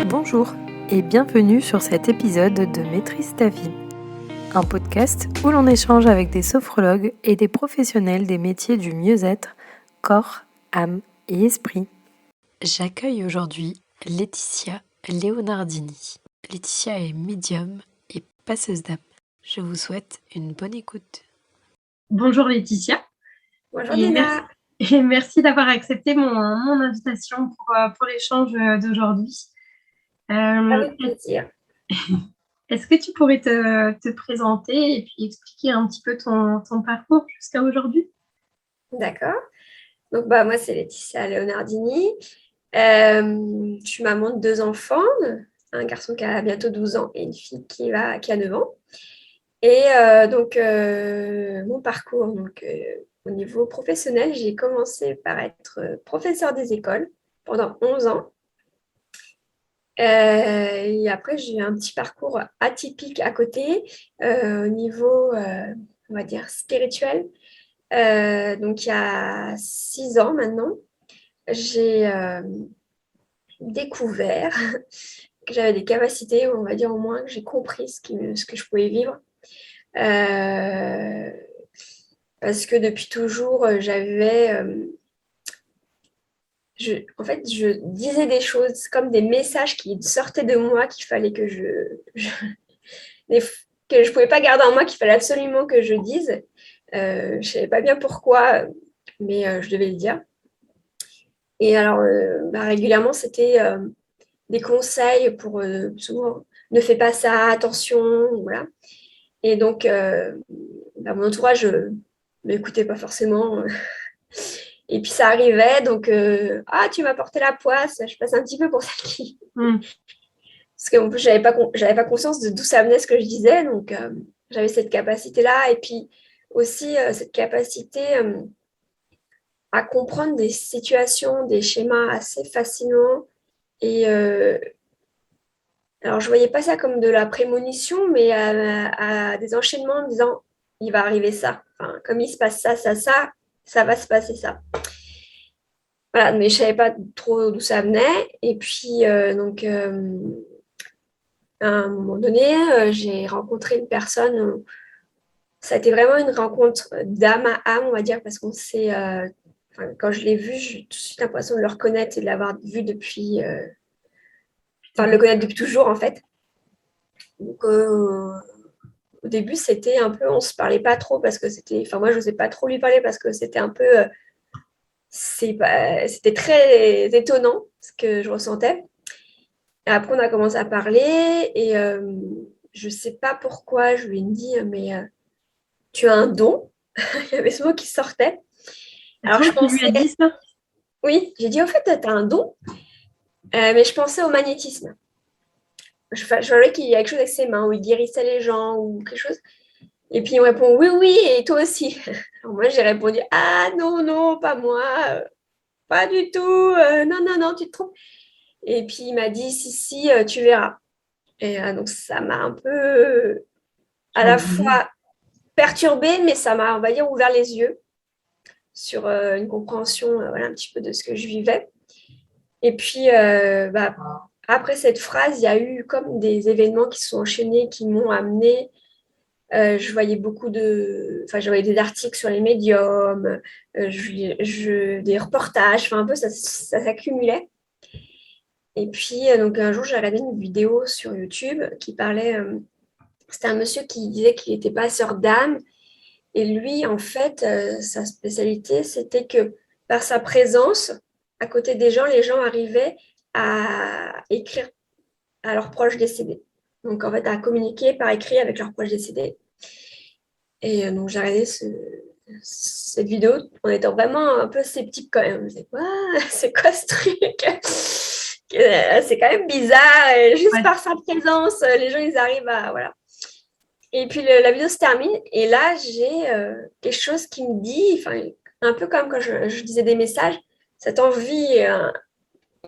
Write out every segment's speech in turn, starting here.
Bonjour et bienvenue sur cet épisode de Maîtrise ta vie, un podcast où l'on échange avec des sophrologues et des professionnels des métiers du mieux-être, corps, âme et esprit. J'accueille aujourd'hui Laetitia Leonardini. Laetitia est médium et passeuse d'âme. Je vous souhaite une bonne écoute. Bonjour Laetitia. Bonjour Et Dina. merci d'avoir accepté mon invitation pour l'échange d'aujourd'hui. Avec plaisir. Est-ce que tu pourrais te présenter et puis expliquer un petit peu ton parcours jusqu'à aujourd'hui? D'accord. Donc, moi, c'est Laetitia Leonardini. Je suis maman de 2 enfants, un garçon qui a bientôt 12 ans et une fille qui a 9 ans. Et mon parcours, au niveau professionnel, j'ai commencé par être professeure des écoles pendant 11 ans. Et après, j'ai eu un petit parcours atypique à côté au niveau, on va dire, spirituel. Donc, il y a 6 ans maintenant, j'ai découvert que j'avais des capacités, on va dire au moins que j'ai compris ce que je pouvais vivre. Parce que depuis toujours, je disais des choses comme des messages qui sortaient de moi qu'il fallait que que je pouvais pas garder en moi, qu'il fallait absolument que je dise. Je savais pas bien pourquoi, mais je devais le dire. Et alors, régulièrement, c'était des conseils pour souvent, ne fais pas ça, attention, voilà. Et donc, mon entourage ne m'écoutait pas forcément. Et puis ça arrivait, donc tu m'as porté la poisse, je passe un petit peu pour celle qui. Parce qu'en plus, j'avais pas conscience de d'où ça venait ce que je disais, donc j'avais cette capacité-là. Et puis aussi cette capacité à comprendre des situations, des schémas assez facilement. Et alors, je voyais pas ça comme de la prémonition, mais à des enchaînements en me disant, il va arriver ça. Enfin, comme il se passe ça, ça va se passer ça. Voilà, mais je savais pas trop d'où ça venait. Et puis, à un moment donné, j'ai rencontré une personne. Ça a été vraiment une rencontre d'âme à âme, on va dire, parce qu'on s'est. Quand je l'ai vu, j'ai tout de suite l'impression de le reconnaître et de l'avoir vu depuis. De le connaître depuis toujours, en fait. Donc, au début, c'était un peu. On se parlait pas trop parce que c'était. Enfin, moi, je n'osais pas trop lui parler parce que c'était un peu. C'était très étonnant ce que je ressentais. Et après, on a commencé à parler et je ne sais pas pourquoi, je lui ai dit, mais tu as un don. Il y avait ce mot qui sortait. Alors, je pensais... lui as dit ça? Oui, j'ai dit, au fait, tu as un don, mais je pensais au magnétisme. Je voyais qu'il y a quelque chose avec ses mains, où il guérissait les gens ou quelque chose. Et puis, il me répond, oui, oui, et toi aussi. Alors moi, j'ai répondu, ah non, non, pas moi, pas du tout, non, non, non, tu te trompes. Et puis, il m'a dit, si, si, tu verras. Et donc, ça m'a un peu, à la fois perturbée, mais ça m'a, on va dire, ouvert les yeux sur une compréhension voilà, un petit peu de ce que je vivais. Et puis, après cette phrase, il y a eu comme des événements qui se sont enchaînés, qui m'ont amené. Je voyais je voyais des articles sur les médiums, des reportages, enfin un peu ça s'accumulait. Et puis, donc un jour, j'ai regardé une vidéo sur YouTube qui parlait. C'était un monsieur qui disait qu'il était passeur d'âme. Et lui, en fait, sa spécialité, c'était que par sa présence, à côté des gens, les gens arrivaient à écrire à leurs proches décédés. Donc, en fait, à communiquer par écrit avec leurs proches décédés. Et donc, j'ai regardé cette vidéo en étant vraiment un peu sceptique quand même. Je me disais, c'est quoi ce truc? C'est quand même bizarre. Et juste par sa présence, les gens, ils arrivent à... Voilà. Et puis la vidéo se termine et là j'ai quelque chose qui me dit, un peu comme quand je disais des messages, cette envie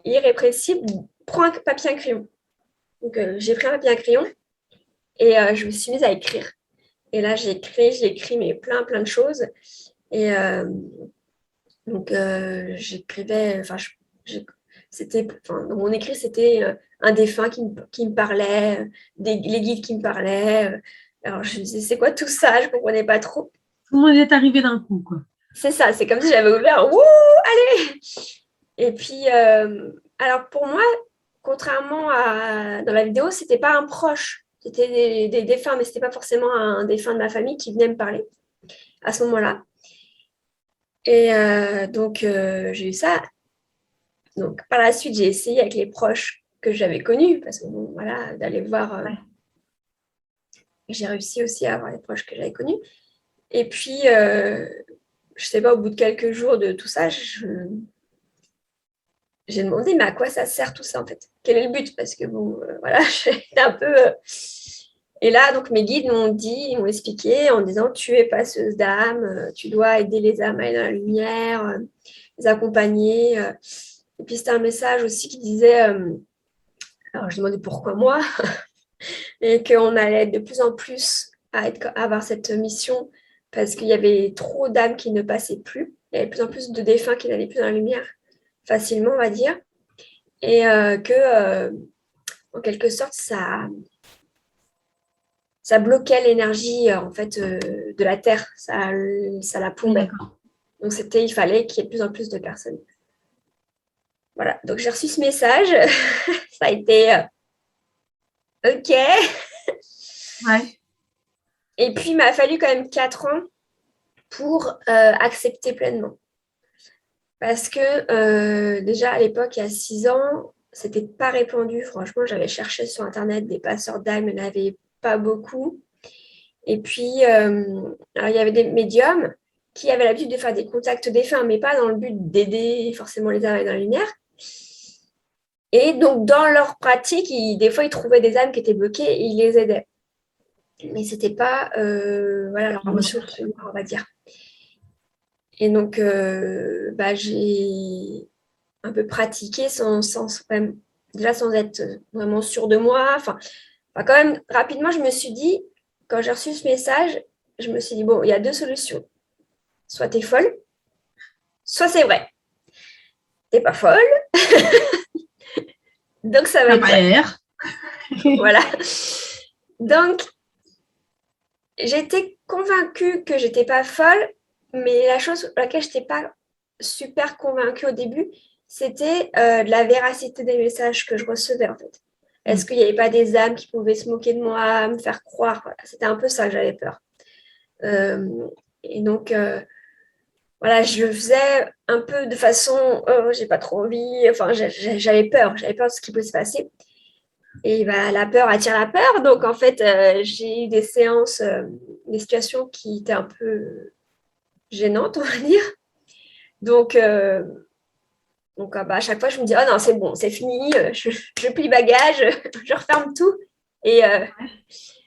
irrépressible, prends un papier et un crayon. Donc j'ai pris un papier et un crayon et je me suis mise à écrire. Et là j'ai écrit mais plein de choses. Et donc, j'écrivais, dans mon écrit, c'était un défunt qui me parlait, les guides qui me parlaient. Alors, je me disais, c'est quoi tout ça? Je ne comprenais pas trop. Tout le monde est arrivé d'un coup, quoi. C'est ça, c'est comme si j'avais ouvert, wouh, allez! Et puis, alors pour moi, contrairement à dans la vidéo, c'était pas un proche, c'était des défunts, mais c'était pas forcément un défunt de ma famille qui venait me parler à ce moment-là. Et donc, j'ai eu ça. Donc, par la suite, j'ai essayé avec les proches que j'avais connus, parce que bon, voilà, d'aller voir. Ouais. J'ai réussi aussi à avoir les proches que j'avais connus. Et puis, je sais pas, au bout de quelques jours de tout ça, j'ai demandé, mais à quoi ça sert tout ça en fait? Quel est le but? Parce que bon, voilà, j'étais un peu. Et là, donc mes guides m'ont expliqué en disant, tu es passeuse d'âme, tu dois aider les âmes à aller dans la lumière, les accompagner. Et puis c'était un message aussi qui disait, alors je demandais pourquoi moi, et qu'on allait de plus en plus à avoir cette mission parce qu'il y avait trop d'âmes qui ne passaient plus. Il y avait de plus en plus de défunts qui n'allaient plus dans la lumière facilement, on va dire. Et en quelque sorte, ça bloquait l'énergie en fait, de la Terre. Ça la Oui, plombait. d'accord. Donc, il fallait qu'il y ait de plus en plus de personnes. Voilà. Donc, j'ai reçu ce message. Ça a été OK. Ouais. Et puis, il m'a fallu quand même 4 ans pour accepter pleinement. Parce que déjà, à l'époque, il y a 6 ans, c'était pas répandu. Franchement, j'avais cherché sur Internet des passeurs d'âme, il n'y en avait pas beaucoup. Et puis, alors, il y avait des médiums qui avaient l'habitude de faire des contacts défunts, mais pas dans le but d'aider forcément les âmes à aller dans la lumière. Et donc, dans leur pratique, des fois, ils trouvaient des âmes qui étaient bloquées et ils les aidaient. Mais ce n'était pas voilà, leur mission première, on va dire. Et donc, j'ai un peu pratiqué déjà sans être vraiment sûre de moi. Enfin, quand même, rapidement, je me suis dit, quand j'ai reçu ce message, je me suis dit, bon, il y a 2 solutions. Soit tu es folle, soit c'est vrai. T'es pas folle, donc ça va Ça être va vrai. l'air. Voilà. Donc, j'étais convaincue que j'étais pas folle, mais la chose pour laquelle je n'étais pas super convaincue au début, c'était de la véracité des messages que je recevais en fait. Est-ce qu'il n'y avait pas des âmes qui pouvaient se moquer de moi, me faire croire? Voilà. C'était un peu ça que j'avais peur. Et donc, voilà, je le faisais un peu de façon, oh, j'ai pas trop envie, enfin, j'avais peur de ce qui pouvait se passer. Et bah, la peur attire la peur, donc en fait, j'ai eu des séances, des situations qui étaient un peu gênantes, on va dire. Donc, à chaque fois, je me dis, oh non, c'est bon, c'est fini, je plie bagage, je referme tout et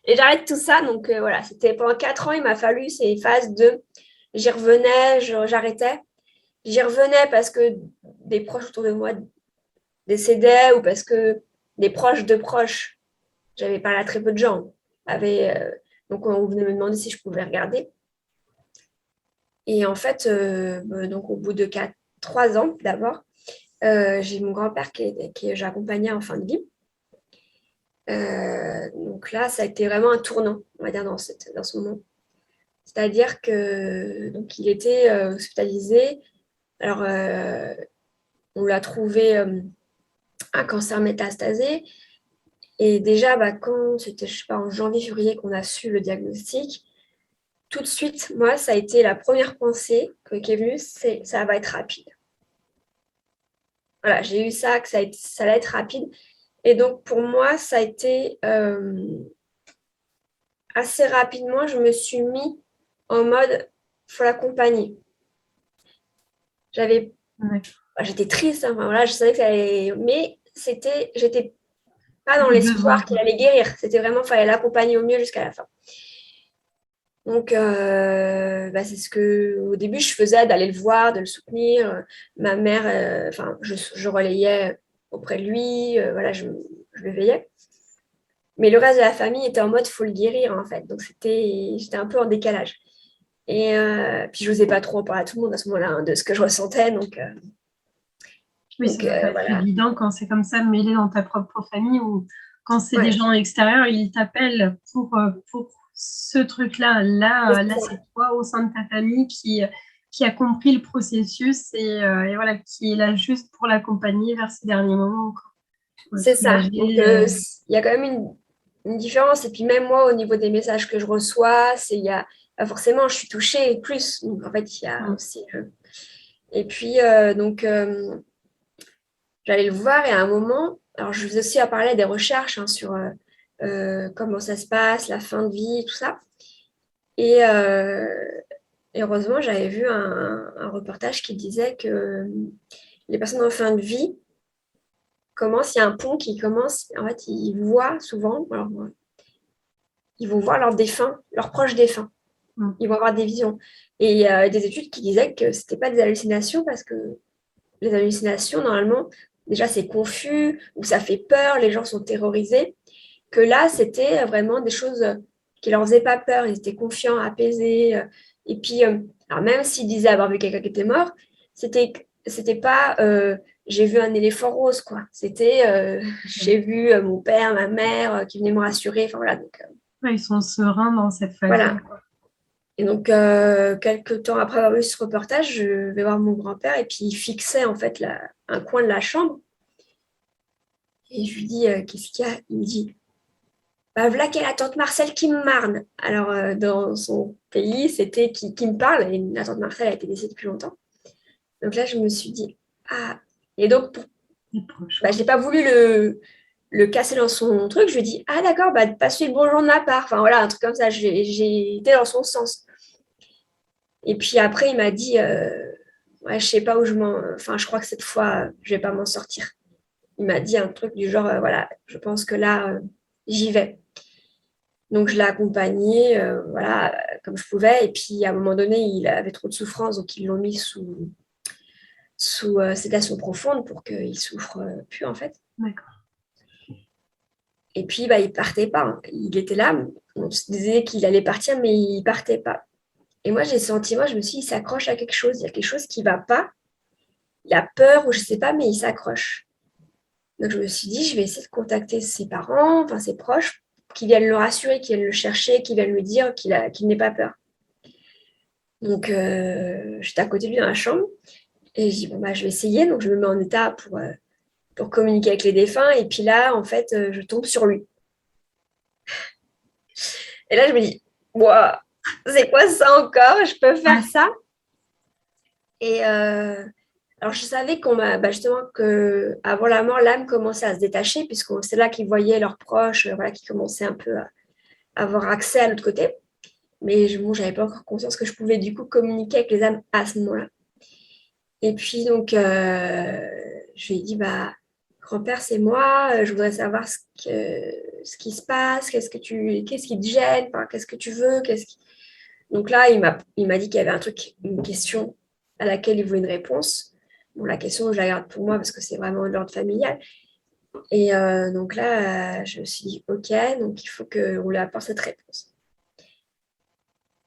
j'arrête tout ça. Donc voilà, c'était pendant 4 ans, il m'a fallu ces phases de j'y revenais, j'arrêtais. J'y revenais parce que des proches autour de moi décédaient ou parce que des proches de proches, j'avais parlé à très peu de gens, donc on venait me demander si je pouvais regarder. Et en fait, donc au bout de 3 ans d'abord, j'ai mon grand-père que j'accompagnais en fin de vie. Donc là, ça a été vraiment un tournant, on va dire, dans ce moment. C'est-à-dire que donc il était hospitalisé. Alors, on l'a trouvé un cancer métastasé. Et déjà, quand c'était, je sais pas, en janvier-février qu'on a su le diagnostic, tout de suite, moi, ça a été la première pensée qui est venue, c'est ça va être rapide. Voilà, j'ai eu ça, que ça allait être rapide. Et donc, pour moi, ça a été assez rapidement, je me suis mis en mode, faut l'accompagner. J'étais triste, enfin, voilà, je savais que ça allait, mais j'étais pas dans Le besoin, l'espoir qu'il quoi. allait guérir. C'était vraiment, il fallait l'accompagner au mieux jusqu'à la fin. Donc, c'est ce que au début je faisais, d'aller le voir, de le soutenir. Ma mère, je relayais auprès de lui, voilà, je le veillais. Mais le reste de la famille était en mode faut le guérir en fait. Donc j'étais un peu en décalage. Et puis, je n'osais pas trop en parler à tout le monde à ce moment-là, hein, de ce que je ressentais. Oui, ça doit pas être Voilà. évident quand c'est comme ça de mêler dans ta propre famille ou quand c'est des Ouais, gens extérieurs, ils t'appellent pour ce truc-là. c'est Là, ça. c'est toi au sein de ta famille qui a compris le processus et voilà, qui est là juste pour l'accompagner vers ces derniers moments, quoi. Pour le C'est ça. Donc, soulager. il y a quand même une différence. Et puis, même moi, au niveau des messages que je reçois, forcément, je suis touchée plus. Donc, en fait, il y a Mm. aussi. Et puis, j'allais le voir et à un moment, alors je vous ai aussi à parler des recherches hein, sur comment ça se passe, la fin de vie, tout ça. Et, et heureusement, j'avais vu un reportage qui disait que les personnes en fin de vie commencent, il y a un pont qui commence, en fait, ils voient souvent, alors, ils vont voir leurs défunts, leurs proches défunts. Mm. Ils vont avoir des visions. Et il y a des études qui disaient que ce n'était pas des hallucinations parce que les hallucinations, normalement, déjà, c'est confus ou ça fait peur, les gens sont terrorisés. Que là, c'était vraiment des choses qui leur faisaient pas peur. Ils étaient confiants, apaisés. Et puis, alors même s'ils disaient avoir vu quelqu'un qui était mort, c'était pas j'ai vu un éléphant rose, quoi. C'était j'ai vu mon père, ma mère qui venaient me rassurer. Enfin, voilà. Donc, Ouais, ils sont sereins dans cette phase-là, voilà. quoi. Et donc, quelques temps après avoir vu ce reportage, je vais voir mon grand-père et puis il fixait en fait un coin de la chambre. Et je lui dis, qu'est-ce qu'il y a? Il me dit, bah, voilà qu'il y a la tante Marcel qui me marne. Alors, dans son pays, c'était qui me parle. Et la tante Marcel a été décédée depuis longtemps. Donc là, je me suis dit, ah. Et donc, Les proches, bah, quoi. je n'ai pas voulu le casser dans son truc. Je lui ai dit, ah d'accord, bah, passe-lui le bonjour de ma part. Enfin, voilà, un truc comme ça. J'ai été dans son sens. Et puis après, il m'a dit, ouais, je sais pas où je m'en. Enfin, je crois que cette fois, je vais pas m'en sortir. Il m'a dit un truc du genre, voilà, je pense que là, j'y vais. Donc, je l'ai accompagné, voilà, comme je pouvais. Et puis, à un moment donné, il avait trop de souffrance, donc ils l'ont mis sous sédation profonde pour qu'il ne souffre plus, en fait. D'accord. Et puis, bah, il ne partait pas, hein. Il était là. On se disait qu'il allait partir, mais il ne partait pas. Et moi, j'ai senti, moi, je me suis dit, il s'accroche à quelque chose. Il y a quelque chose qui ne va pas. Il a peur ou je ne sais pas, mais il s'accroche. Donc, je me suis dit, je vais essayer de contacter ses parents, enfin ses proches, qui viennent le rassurer, qui viennent le chercher, qui viennent lui dire qu'il n'ait pas peur. Donc, j'étais à côté de lui dans la chambre et je dis, bon, bah, je vais essayer. Donc, je me mets en état pour communiquer avec les défunts. Et puis là, en fait, je tombe sur lui. Et là, je me dis, wow, c'est quoi ça encore? Je peux faire Ouais. ça? Et alors, je savais qu'on m'a, bah, justement, qu'avant la mort, l'âme commençait à se détacher, puisque c'est là qu'ils voyaient leurs proches, voilà, qui commençaient un peu à avoir accès à l'autre côté. Mais bon, j'avais pas encore conscience que je pouvais du coup communiquer avec les âmes à ce moment-là. Et puis donc, je lui ai dit, bah, grand-père, c'est moi, je voudrais savoir ce qui se passe, qu'est-ce qui te gêne, enfin, qu'est-ce que tu veux, Donc là, il m'a dit qu'il y avait un truc, une question à laquelle il voulait une réponse. Bon, la question, je la garde pour moi parce que c'est vraiment de l'ordre familial. Et donc là, je me suis dit, OK, donc il faut qu'on lui apporte cette réponse.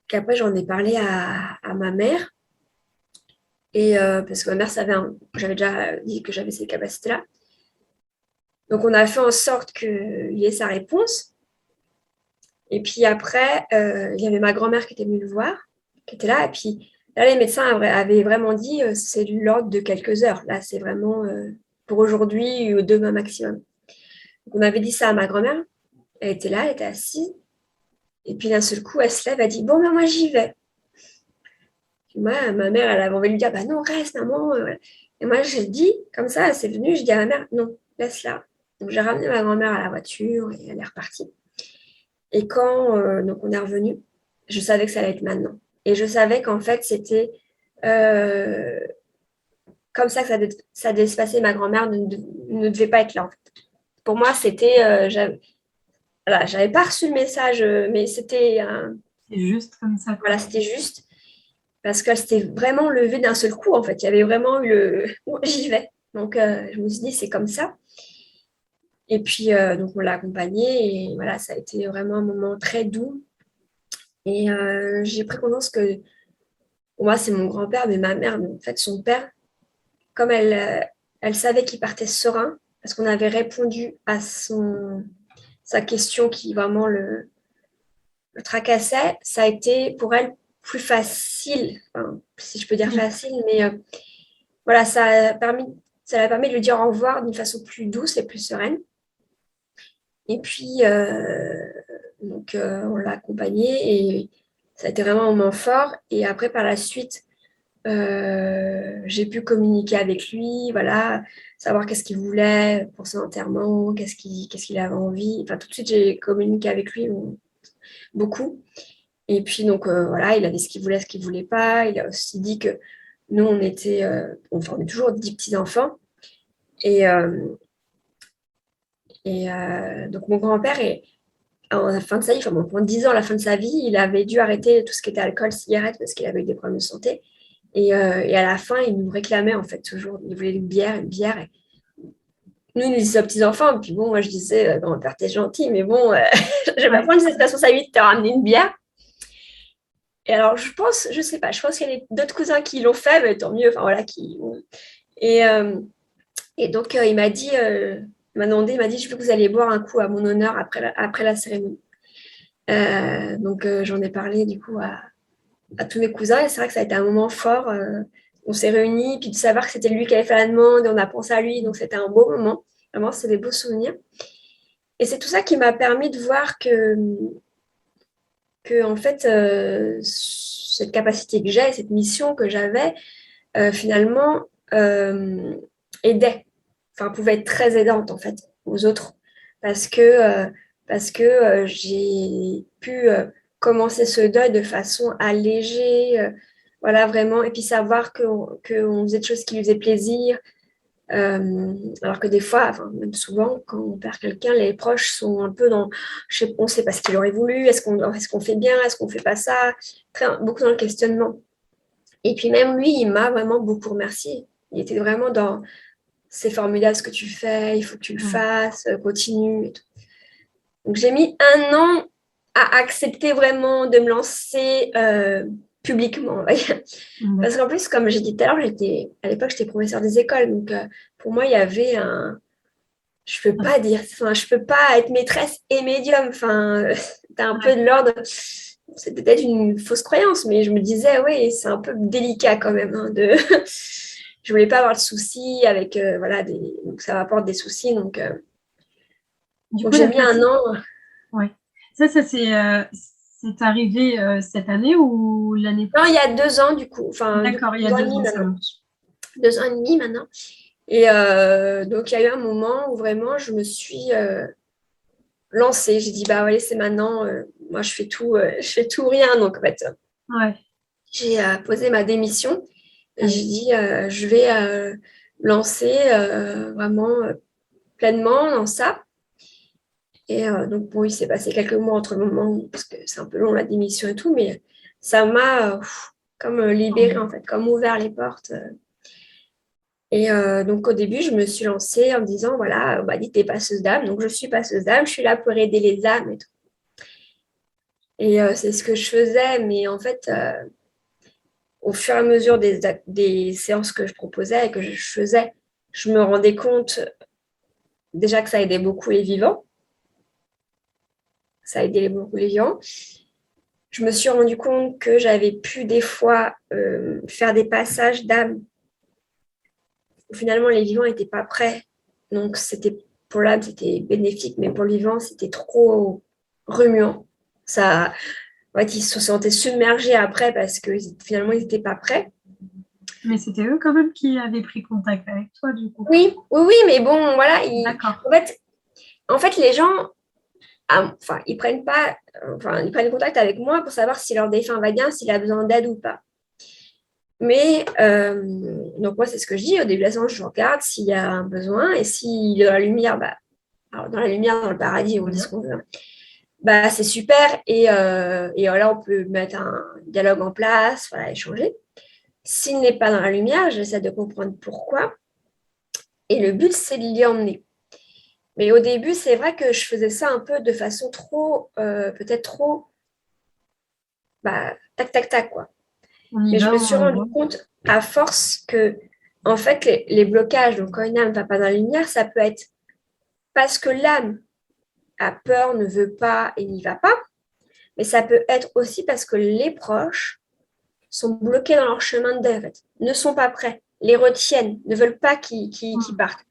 Qu'après, j'en ai parlé à ma mère. Et parce que ma mère savait, j'avais déjà dit que j'avais ces capacités-là. Donc, on a fait en sorte qu'il y ait sa réponse. Et puis après, il y avait ma grand-mère qui était venue le voir, qui était là. Et puis là, les médecins avaient vraiment dit c'est de l'ordre de quelques heures. Là, c'est vraiment pour aujourd'hui ou demain maximum. Donc, on avait dit ça à ma grand-mère. Elle était là, elle était assise. Et puis d'un seul coup, elle se lève, elle dit bon, ben moi, j'y vais. Puis moi, ma mère, elle avait envie de lui dire bah non, reste, maman. Et moi, j'ai dit, comme ça, elle s'est venue, je dis à ma mère non, laisse-la. Donc, j'ai ramené ma grand-mère à la voiture et elle est repartie. Et quand donc on est revenu, je savais que ça allait être maintenant. Et je savais qu'en fait, c'était euh, comme ça que ça devait se passer. Ma grand-mère ne devait pas être là. En fait. Pour moi, c'était. J'avais pas reçu le message, mais c'était C'est juste comme ça, voilà, quoi. c'était juste parce qu'elle s'était vraiment levée d'un seul coup. En fait, il y avait vraiment eu le j'y vais. Donc, je me suis dit, c'est comme ça. Et puis, donc, on l'a accompagnée et voilà, ça a été vraiment un moment très doux. Et j'ai pris conscience que, pour moi, c'est mon grand-père, mais ma mère, mais en fait, son père, comme elle savait qu'il partait serein, parce qu'on avait répondu à sa question qui vraiment le tracassait, ça a été pour elle plus facile, enfin, si je peux dire Oui. facile, mais voilà, ça l'a permis de lui dire au revoir d'une façon plus douce et plus sereine. Et puis, donc, on l'a accompagné et ça a été vraiment un moment fort. Et après, par la suite, j'ai pu communiquer avec lui, voilà, savoir qu'est-ce qu'il voulait pour son enterrement, qu'est-ce qu'il avait envie. Enfin, tout de suite, j'ai communiqué avec lui beaucoup. Et puis, donc, voilà, il a dit ce qu'il voulait, ce qu'il voulait pas. Il a aussi dit que nous, on est toujours 10 petits-enfants. Et, donc, mon grand-père, à la fin de sa vie, enfin, bon, pendant 10 ans, à la fin de sa vie, il avait dû arrêter tout ce qui était alcool, cigarette, parce qu'il avait eu des problèmes de santé. Et à la fin, il nous réclamait, en fait, toujours. Il voulait une bière, une bière. Et nous, il nous disait aux petits-enfants. Et puis bon, moi, je disais, grand-père, t'es gentil, mais bon, je vais pas prendre cette responsabilité de te ramener une bière. Et alors, je sais pas, je pense qu'il y a d'autres cousins qui l'ont fait, mais tant mieux, enfin voilà, Et, euh, et donc, il m'a demandé, il m'a dit, je veux que vous alliez boire un coup à mon honneur après la cérémonie. Donc, j'en ai parlé du coup à tous mes cousins, et c'est vrai que ça a été un moment fort. On s'est réunis, puis de savoir que c'était lui qui avait fait la demande, et on a pensé à lui, donc c'était un beau moment. Vraiment, c'est des beaux souvenirs. Et c'est tout ça qui m'a permis de voir que en fait, cette capacité que j'ai, cette mission que j'avais, finalement, aidait, enfin, pouvait être très aidante, en fait, aux autres. Parce que, j'ai pu commencer ce deuil de façon allégée, voilà, vraiment, et puis savoir qu'on faisait des choses qui lui faisaient plaisir. Alors que des fois, enfin, même souvent, quand on perd quelqu'un, les proches sont un peu dans, on ne sait pas ce qu'il aurait voulu, est-ce qu'on fait bien, est-ce qu'on ne fait pas ça, beaucoup dans le questionnement. Et puis même lui, il m'a vraiment beaucoup remercié. Il était vraiment dans, c'est formidable ce que tu fais, il faut que tu le fasses, continue. Et tout. Donc j'ai mis 1 an à accepter vraiment de me lancer publiquement, on va dire. Parce qu'en plus, comme j'ai dit tout à l'heure, à l'époque, j'étais professeure des écoles. Donc pour moi, il y avait je peux pas dire, enfin, je peux pas être maîtresse et médium. Enfin, t'as un peu de l'ordre. C'est peut-être une fausse croyance, mais je me disais, oui, c'est un peu délicat quand même. Je voulais pas avoir de soucis avec, voilà, donc ça m'apporte des soucis. Donc Du coup, j'ai mis 1 an. ouais. C'est arrivé cette année ou l'année Non, il y passée? a 2 ans, du coup. Enfin, D'accord, il y a 2 ans et 2 demi ans, ça maintenant. marche. 2 ans et demi maintenant. Et donc, il y a eu un moment où vraiment, je me suis lancée. J'ai dit, bah, allez, c'est maintenant. Moi, je fais tout ou rien. Donc, en fait, Ouais. j'ai posé ma démission et j'ai dit, je vais lancer vraiment pleinement dans ça. Et donc, bon, il s'est passé quelques mois entre le moment, parce que c'est un peu long la démission et tout, mais ça m'a comme libérée, en fait, comme ouvert les portes. Et donc, au début, je me suis lancée en me disant, voilà, on m'a dit, t'es passeuse d'âme, donc je suis passeuse d'âme, je suis là pour aider les âmes et tout. Et c'est ce que je faisais, mais en fait, au fur et à mesure des séances que je proposais et que je faisais, je me rendais compte déjà que ça aidait beaucoup les vivants. Ça aidait beaucoup les vivants. Je me suis rendu compte que j'avais pu des fois faire des passages d'âme où finalement les vivants n'étaient pas prêts. Donc pour l'âme, c'était bénéfique, mais pour le vivant, c'était trop remuant. Ça, en fait, ils se sentaient submergés après parce que finalement, ils n'étaient pas prêts. Mais c'était eux quand même qui avaient pris contact avec toi, du coup. Oui, oui, oui, mais bon, voilà. D'accord. En fait, les gens, enfin, ils prennent contact avec moi pour savoir si leur défunt va bien, s'il a besoin d'aide ou pas. Mais donc moi, c'est ce que je dis au début de la séance, je regarde s'il y a un besoin et s'il est dans la lumière, bah, alors dans la lumière, dans le paradis, on dit ce qu'on veut. Bah, c'est super et là, on peut mettre un dialogue en place, voilà, échanger. S'il n'est pas dans la lumière, j'essaie de comprendre pourquoi. Et le but, c'est de l'y emmener. Mais au début, c'est vrai que je faisais ça un peu de façon trop, peut-être trop tac, tac, tac, quoi. On y Mais je va, me suis on rendu voit. compte à force que, en fait, les blocages, donc quand une âme ne va pas dans la lumière, ça peut être parce que l'âme a peur, ne veut pas et n'y va pas, mais ça peut être aussi parce que les proches sont bloqués dans leur chemin de deuil, en fait, ne sont pas prêts, les retiennent, ne veulent pas qu'ils partent.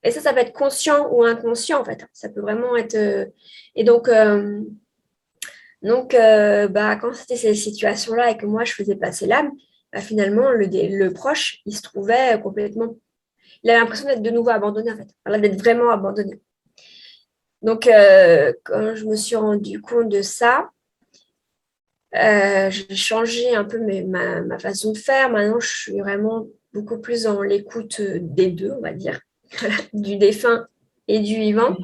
Et ça peut être conscient ou inconscient, en fait. Ça peut vraiment être... Et quand c'était ces situations-là et que moi, je faisais passer l'âme, finalement, le proche, il se trouvait complètement... Il avait l'impression d'être de nouveau abandonné, en fait. Voilà, d'être vraiment abandonné. Donc, quand je me suis rendu compte de ça, j'ai changé un peu ma façon de faire. Maintenant, je suis vraiment beaucoup plus dans l'écoute des deux, on va dire, du défunt et du vivant.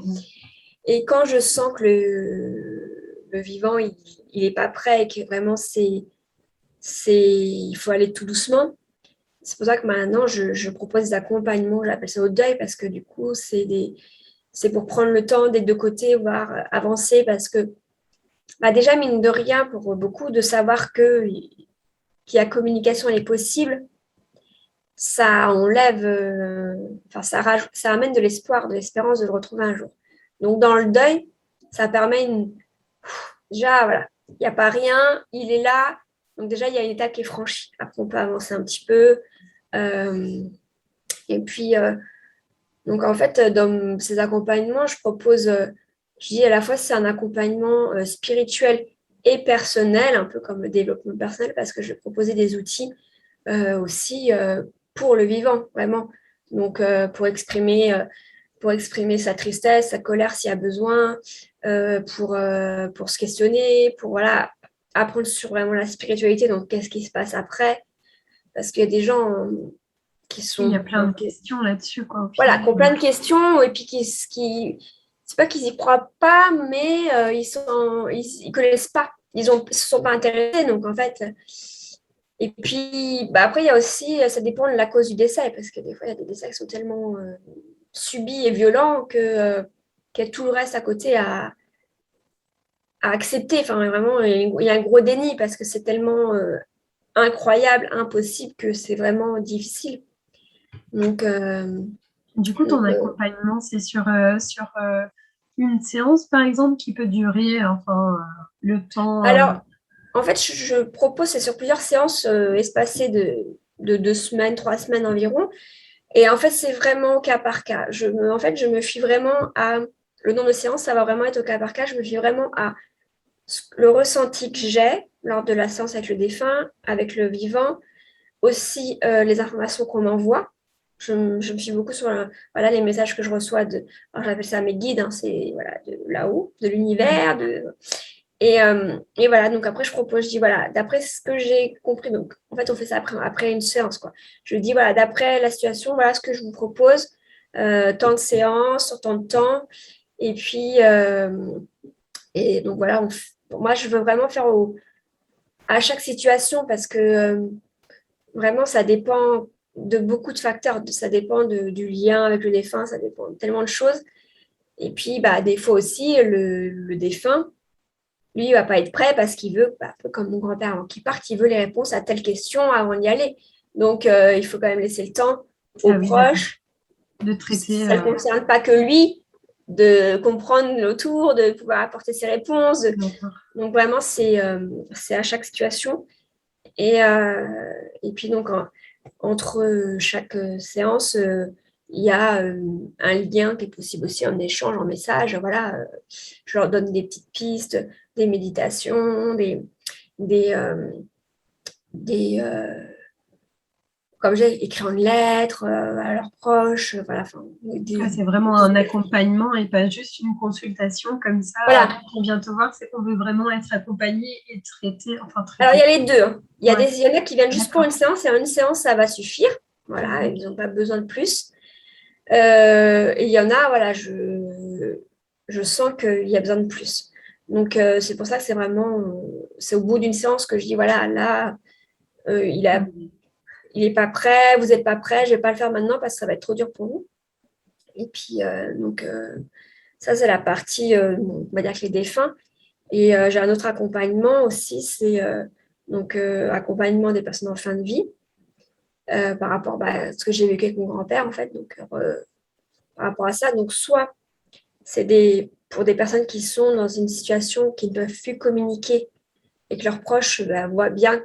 Et quand je sens que le vivant, il n'est pas prêt et que vraiment, il faut aller tout doucement, c'est pour ça que maintenant, je propose des accompagnements, j'appelle ça au deuil, parce que du coup, c'est pour prendre le temps des deux côtés, voire avancer, parce que déjà, mine de rien, pour beaucoup, de savoir qu'il y a communication, elle est possible, ça enlève, ça amène de l'espoir, de l'espérance de le retrouver un jour. Donc, dans le deuil, ça permet déjà, voilà, il n'y a pas rien, il est là. Donc, déjà, il y a une étape qui est franchie. Après, on peut avancer un petit peu. Et puis, donc en fait, dans ces accompagnements, je propose, je dis à la fois, c'est un accompagnement spirituel et personnel, un peu comme le développement personnel, parce que je vais proposer des outils aussi pour le vivant, vraiment. Donc, pour exprimer sa tristesse, sa colère s'il y a besoin, pour se questionner, pour voilà, apprendre sur vraiment la spiritualité, donc qu'est-ce qui se passe après, parce qu'il y a des gens qui Il y sont a plein de questions là-dessus, quoi, au voilà, final. qui ont plein de questions et puis c'est pas qu'ils y croient pas, mais ils connaissent pas, se sont pas intéressés, donc en fait. Et puis après il y a aussi, ça dépend de la cause du décès, parce que des fois il y a des décès qui sont tellement subis et violents qu'il y a tout le reste à côté à accepter. Enfin vraiment, il y a un gros déni parce que c'est tellement incroyable, impossible que c'est vraiment difficile. Donc Du coup, ton accompagnement, c'est sur une séance, par exemple, qui peut durer, enfin, le temps. alors, en fait, je propose, c'est sur plusieurs séances espacées de 2 semaines, 3 semaines environ. Et en fait, c'est vraiment au cas par cas. En fait, je me fie vraiment à... Le nombre de séances, ça va vraiment être au cas par cas. Je me fie vraiment à le ressenti que j'ai lors de la séance avec le défunt, avec le vivant, aussi les informations qu'on m'envoie. Je me fie beaucoup sur voilà, les messages que je reçois alors j'appelle ça mes guides, hein, c'est voilà, de là-haut, de l'univers, et voilà, donc après, je dis, voilà, d'après ce que j'ai compris, donc en fait, on fait ça après une séance, quoi. Je dis, voilà, d'après la situation, voilà ce que je vous propose, tant de séances, sur tant de temps, et puis, et donc voilà, moi, je veux vraiment faire à chaque situation parce que vraiment, ça dépend de beaucoup de facteurs, ça dépend du lien avec le défunt, ça dépend de tellement de choses. Et puis, des fois aussi, le défunt, lui, il ne va pas être prêt parce qu'il veut, un peu comme mon grand-père avant qu'il parte, il veut les réponses à telle question avant d'y aller. Donc, il faut quand même laisser le temps aux Ah oui, d'accord. proches, De si traiter. ça ne concerne pas que lui, de comprendre l'autour, de pouvoir apporter ses réponses. D'accord. Donc, vraiment, c'est à chaque situation. Et puis, donc, entre chaque séance, il y a un lien qui est possible aussi, un échange en message. Voilà, je leur donne des petites pistes, des méditations, des, euh, des comme j'ai écrit une lettre à leurs proches, voilà, enfin, Ah, c'est vraiment un accompagnement et pas juste une consultation comme ça. voilà. Quand on vient te voir, c'est qu'on veut vraiment être accompagné et traité, enfin Alors, il y traité. a les deux, hein. Ouais, Il y en a qui viennent juste pour d'accord. une séance, et en une séance, ça va suffire. Voilà, Mhm. ils n'ont pas besoin de plus. Et il y en a, voilà, je sens qu'il y a besoin de plus. Donc, c'est pour ça que c'est au bout d'une séance que je dis, voilà, là, il n'est pas prêt, vous n'êtes pas prêt, je ne vais pas le faire maintenant parce que ça va être trop dur pour vous. Et puis, donc, ça, c'est la partie, on va dire que les défunts. Et j'ai un autre accompagnement aussi, c'est accompagnement des personnes en fin de vie par rapport à ce que j'ai vécu avec mon grand-père, en fait. Donc, par rapport à ça, donc soit c'est pour des personnes qui sont dans une situation qui ne peuvent plus communiquer et que leurs proches voient bien,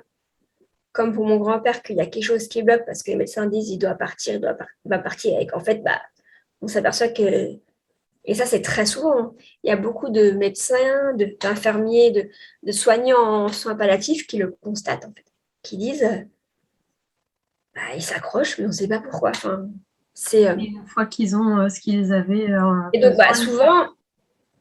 comme pour mon grand-père, qu'il y a quelque chose qui bloque parce que les médecins disent il doit partir, il va partir. Et qu'en fait, on s'aperçoit que, et ça c'est très souvent, hein, il y a beaucoup de médecins, d'infirmiers, de soignants en soins palliatifs qui le constatent, en fait, qui disent ils s'accrochent, mais on ne sait pas pourquoi. Enfin, Et une fois qu'ils ont ce qu'ils avaient Et donc, besoin, souvent,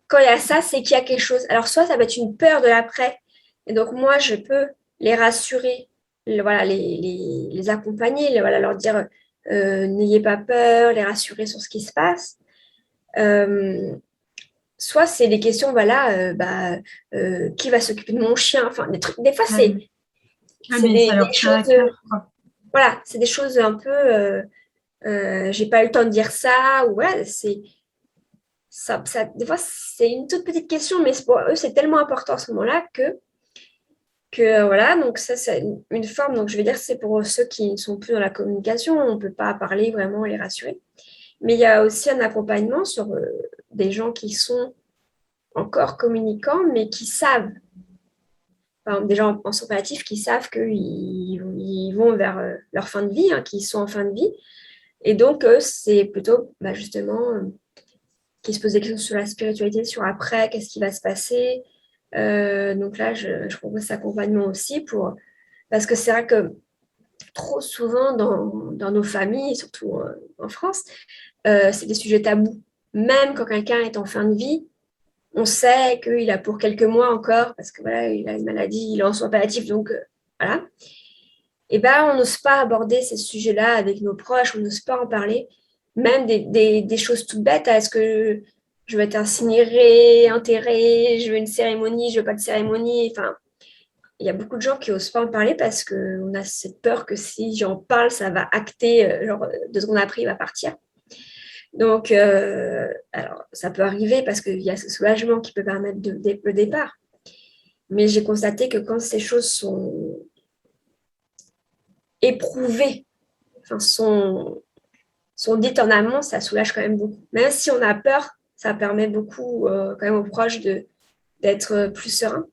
quand il y a ça, c'est qu'il y a quelque chose. Alors, soit ça va être une peur de l'après. Et donc, moi, je peux les rassurer, voilà, les accompagner, voilà, leur dire n'ayez pas peur, les rassurer sur ce qui se passe. Soit c'est des questions, voilà, qui va s'occuper de mon chien. Enfin, des trucs. Des fois, c'est mais ça leur des tient à choses. cœur, quoi. Voilà, c'est des choses un peu. J'ai pas eu le temps de dire ça. Ou voilà, c'est. Des fois, c'est une toute petite question, mais pour eux, c'est tellement important à ce moment-là que voilà, donc ça, c'est une forme. Donc, je vais dire, c'est pour ceux qui ne sont plus dans la communication, on ne peut pas parler vraiment et les rassurer. Mais il y a aussi un accompagnement sur des gens qui sont encore communicants, mais qui savent, par exemple, des gens en soins palliatifs qui savent qu'ils vont vers leur fin de vie, hein, qu'ils sont en fin de vie. Et donc, c'est plutôt justement qui se posent des questions sur la spiritualité, sur après, qu'est-ce qui va se passer. Donc là, je propose cet accompagnement aussi parce que c'est vrai que trop souvent dans nos familles, surtout en France, c'est des sujets tabous. Même quand quelqu'un est en fin de vie, on sait qu'il a pour quelques mois encore, parce que voilà, il a une maladie, il est en soins palliatifs, donc voilà. Et on n'ose pas aborder ces sujets-là avec nos proches, on n'ose pas en parler. Même des choses toutes bêtes, est-ce que je vais être incinérée, enterrée, je veux une cérémonie, je veux pas de cérémonie. Enfin, il y a beaucoup de gens qui n'osent pas en parler parce qu'on a cette peur que si j'en parle, ça va acter, genre 2 secondes après, il va partir. Donc, alors, ça peut arriver parce qu'il y a ce soulagement qui peut permettre le départ. Mais j'ai constaté que quand ces choses sont éprouvées, enfin, sont dites en amont, ça soulage quand même beaucoup. Même si on a peur, ça permet beaucoup quand même aux proches d'être plus serein.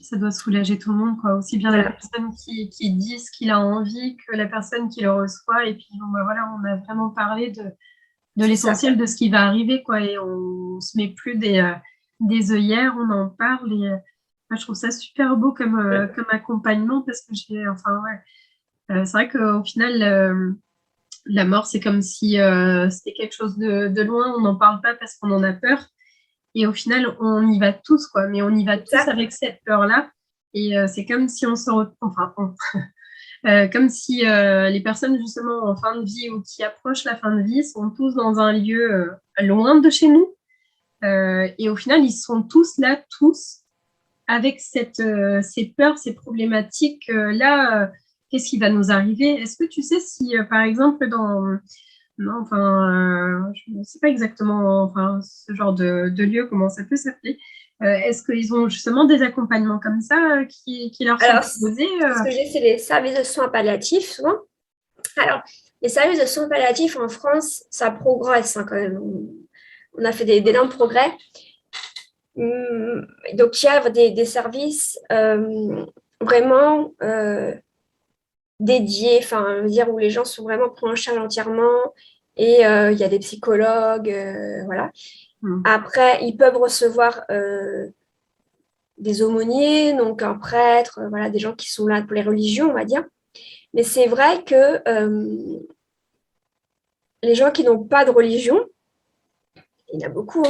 Ça doit soulager tout le monde, quoi. Aussi bien la personne qui dit ce qu'il a envie que la personne qui le reçoit. Et puis, voilà, on a vraiment parlé de l'essentiel de ce qui va arriver, quoi. Et on se met plus des œillères, on en parle. Et moi, je trouve ça super beau comme accompagnement parce que c'est vrai qu'au final, la mort, c'est comme si c'était quelque chose de loin. On n'en parle pas parce qu'on en a peur. Et au final, on y va tous, quoi. Mais on y va tous avec cette peur-là. Et c'est comme si on se comme si les personnes justement en fin de vie ou qui approchent la fin de vie sont tous dans un lieu loin de chez nous. Et au final, ils sont tous là, tous, avec ces peurs, ces problématiques-là. Qu'est-ce qui va nous arriver? Est-ce que tu sais si, par exemple, non, je ne sais pas exactement ce genre de lieu, comment ça peut s'appeler. Est-ce qu'ils ont justement des accompagnements comme ça qui leur sont proposés Ce que j'ai, c'est les services de soins palliatifs, souvent. Alors, les services de soins palliatifs en France, ça progresse quand même. On a fait d'énormes progrès. Donc, il y a des services vraiment dédiés, où les gens sont vraiment pris en charge entièrement. Et il y a des psychologues, voilà. Après, ils peuvent recevoir des aumôniers, donc un prêtre, voilà, des gens qui sont là pour les religions, on va dire. Mais c'est vrai que les gens qui n'ont pas de religion, il y en a beaucoup,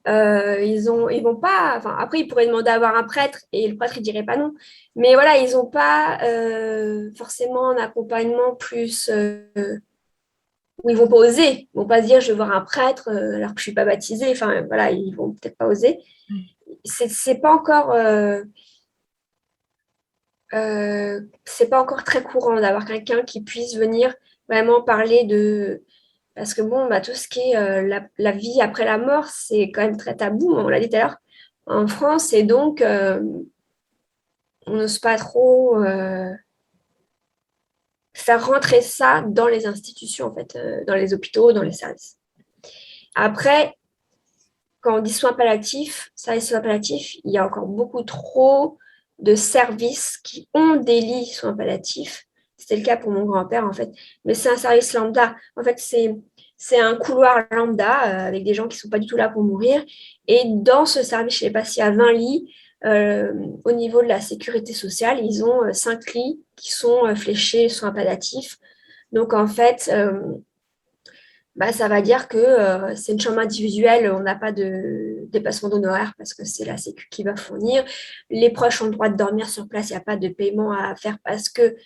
ils vont pas. Après, ils pourraient demander à avoir un prêtre et le prêtre il dirait pas non. Mais voilà, ils n'ont pas forcément un accompagnement plus où ils vont pas oser. Ils vont pas se dire je vais voir un prêtre alors que je suis pas baptisée. Enfin voilà, ils vont peut-être pas oser. C'est pas encore. C'est pas encore très courant d'avoir quelqu'un qui puisse venir vraiment parler de. Parce que tout ce qui est la vie après la mort, c'est quand même très tabou, on l'a dit tout à l'heure. en France et donc on n'ose pas trop faire rentrer ça dans les institutions, en fait, dans les hôpitaux, dans les services. Après, quand on dit soins palliatifs, ça, les soins palliatifs, il y a encore beaucoup trop de services qui ont des lits soins palliatifs. C'était le cas pour mon grand-père, en fait. Mais c'est un service lambda. En fait, c'est un couloir lambda avec des gens qui ne sont pas du tout là pour mourir. Et dans ce service, je ne sais pas s'il y a 20 lits. Au niveau de la sécurité sociale, ils ont 5 lits qui sont fléchés soins palliatifs. Donc, en fait, ça va dire que c'est une chambre individuelle, on n'a pas de dépassement d'honoraires parce que c'est la Sécu qui va fournir. Les proches ont le droit de dormir sur place, il n'y a pas de paiement à faire parce que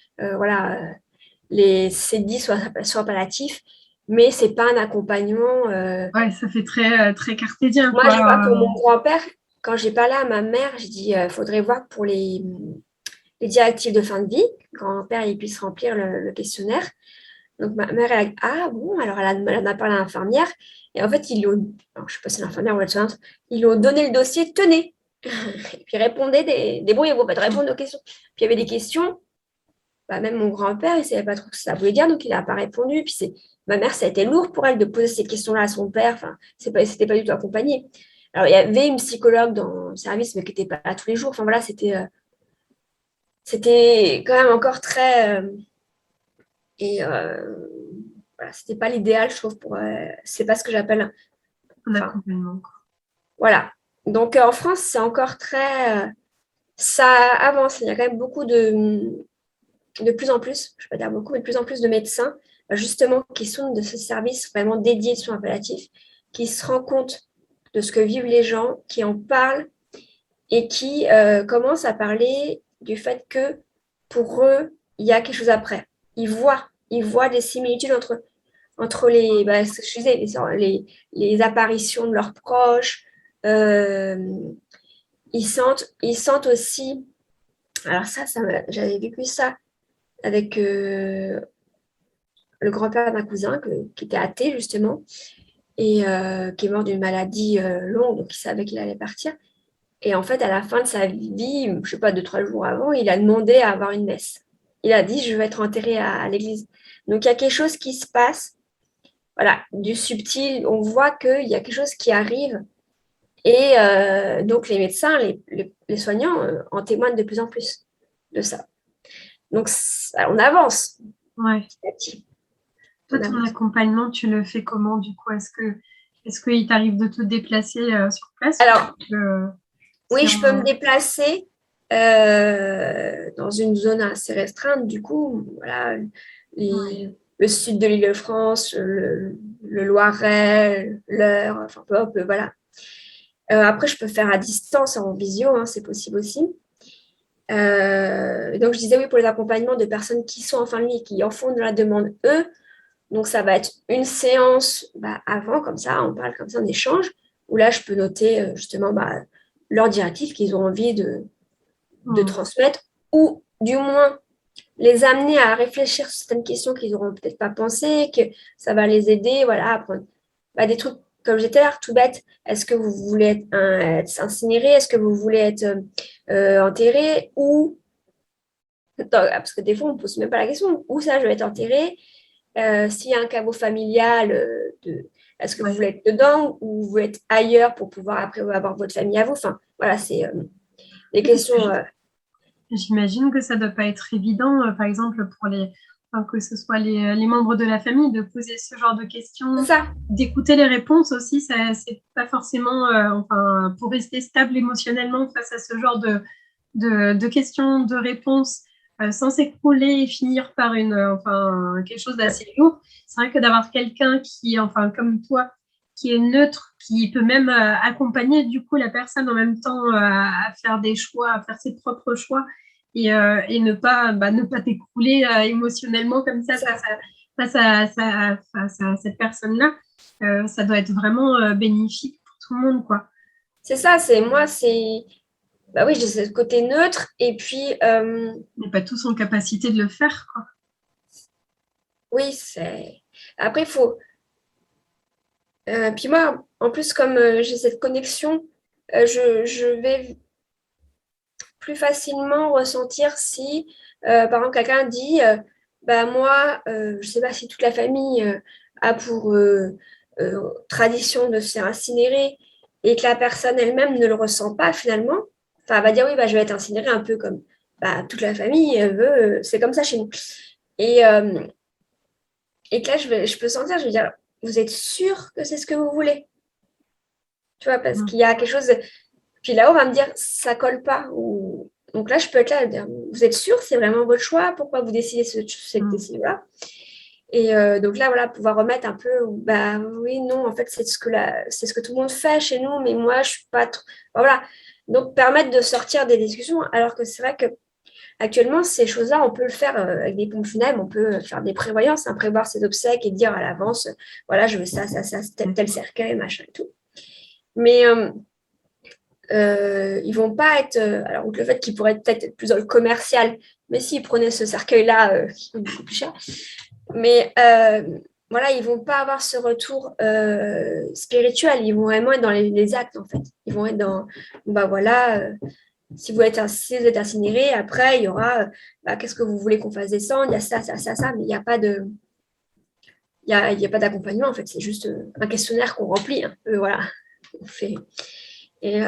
c'est dit soit palliatif, mais ce n'est pas un accompagnement. Ouais, ça fait très, très cartésien, Moi, quoi. je vois pour mon grand-père, quand j'ai parlé à ma mère, j'ai dit faudrait voir pour les directives de fin de vie, que grand-père il puisse remplir le questionnaire. Donc, ma mère, elle a dit, ah bon, alors elle en a parlé à l'infirmière. Et en fait, alors, je ne sais pas si c'est l'infirmière ou la soignante, ils lui ont donné le dossier, tenez. Et puis, répondez, débrouillez-vous, de répondre aux questions. Puis, il y avait des questions, même mon grand-père, il ne savait pas trop ce que ça voulait dire, donc il n'a pas répondu. Puis, ma mère, ça a été lourd pour elle de poser ces questions-là à son père. Enfin, c'était pas du tout accompagné. Alors, il y avait une psychologue dans le service, mais qui n'était pas là tous les jours. Enfin, voilà, c'était quand même encore très. Et voilà, c'était pas l'idéal, je trouve, c'est pas ce que j'appelle Un accompagnement, quoi. voilà. Donc en France, c'est encore très ça avance. Il y a quand même beaucoup de plus en plus, je ne vais pas dire beaucoup, mais de plus en plus de médecins, justement, qui sont de ce service vraiment dédié de soins palliatifs, qui se rendent compte de ce que vivent les gens, qui en parlent et qui commencent à parler du fait que pour eux, il y a quelque chose après. Ils voient des similitudes entre ce que je disais, les apparitions de leurs proches. Ils sentent aussi. Alors j'avais vécu ça avec le grand-père d'un cousin qui était athée justement et qui est mort d'une maladie longue, donc il savait qu'il allait partir. Et en fait, à la fin de sa vie, je ne sais pas, 2, 3 jours avant, il a demandé à avoir une messe. Il a dit, je veux être enterré à l'église. Donc, il y a quelque chose qui se passe, voilà, du subtil. On voit qu'il y a quelque chose qui arrive. Et donc, les médecins, les soignants en témoignent de plus en plus de ça. Donc, on avance Ouais. petit à petit. Toi, ton accompagnement, tu le fais comment, du coup? Est-ce qu'il t'arrive de te déplacer sur place? Alors, oui, je peux me déplacer dans une zone assez restreinte. Du coup, voilà, le sud de l'Île-de-France, le Loiret, l'Eure, enfin, peu, voilà. Après, je peux faire à distance, en visio, hein, c'est possible aussi. Donc, je disais oui pour les accompagnements de personnes qui sont en fin de vie et qui en font de la demande, eux. Donc, ça va être une séance avant, comme ça, on parle comme ça, on échange, où là, je peux noter justement leurs directives qu'ils ont envie de transmettre, ou du moins les amener à réfléchir sur certaines questions qu'ils n'auront peut-être pas pensé, que ça va les aider voilà, à prendre des trucs, comme j'étais là, tout bête. Est-ce que vous voulez être incinéré? Est-ce que vous voulez être enterré? Ou, parce que des fois, on ne pose même pas la question, où ça, je vais être enterré? S'il y a un caveau familial, est-ce que vous voulez être dedans ou vous voulez être ailleurs pour pouvoir après avoir votre famille à vous? Enfin, voilà, c'est des questions. J'imagine que ça ne doit pas être évident, par exemple, pour que ce soit les membres de la famille, de poser ce genre de questions, d'écouter les réponses aussi. C'est pas forcément, pour rester stable émotionnellement face à ce genre de questions, de réponses, sans s'écrouler et finir par quelque chose d'assez lourd. C'est vrai que d'avoir quelqu'un qui, comme toi, qui est neutre, qui peut même accompagner du coup la personne en même temps à faire des choix, à faire ses propres choix et ne pas t'écrouler émotionnellement comme ça face à cette personne-là. Ça doit être vraiment bénéfique pour tout le monde, quoi. C'est ça, oui, j'ai ce côté neutre et puis... Mais pas tous en capacité de le faire, quoi. Oui, après, il faut... puis moi, en plus, comme j'ai cette connexion je vais plus facilement ressentir si, par exemple, quelqu'un dit, bah, moi, je ne sais pas si toute la famille a pour tradition de se faire incinérer et que la personne elle-même ne le ressent pas finalement. Enfin, elle va dire, oui, bah, je vais être incinérée un peu comme bah, toute la famille veut, c'est comme ça chez nous. Et, euh, et que là, je peux sentir, je vais dire, vous êtes sûr que c'est ce que vous voulez? Tu vois, parce qu'il y a quelque chose. Puis là, on va me dire, ça colle pas. Donc là, je peux être là, dire, vous êtes sûr, c'est vraiment votre choix, pourquoi vous décidez cette décision-là? Et donc là, voilà, pouvoir remettre un peu, bah oui, non, en fait, c'est ce que tout le monde fait chez nous, mais moi, je suis pas trop. Voilà. Donc, permettre de sortir des discussions, alors que c'est vrai que actuellement, ces choses-là, on peut le faire avec des pompes funèbres, on peut faire des prévoyances, hein, prévoir ses obsèques et dire à l'avance, voilà, je veux ça, tel cercueil, machin et tout. Mais ils vont pas être. Alors, outre le fait qu'ils pourraient peut-être être plus dans le commercial, mais s'ils prenaient ce cercueil-là, qui coûte beaucoup plus cher, mais voilà, ils vont pas avoir ce retour spirituel. Ils vont vraiment être dans les actes, en fait. Ils vont être dans, bah voilà, si vous êtes incinéré, après, il y aura, bah, qu'est-ce que vous voulez qu'on fasse descendre? Il y a ça, mais il n'y a pas de. Il y a pas d'accompagnement, en fait. C'est juste un questionnaire qu'on remplit. Hein. Voilà, on fait. Et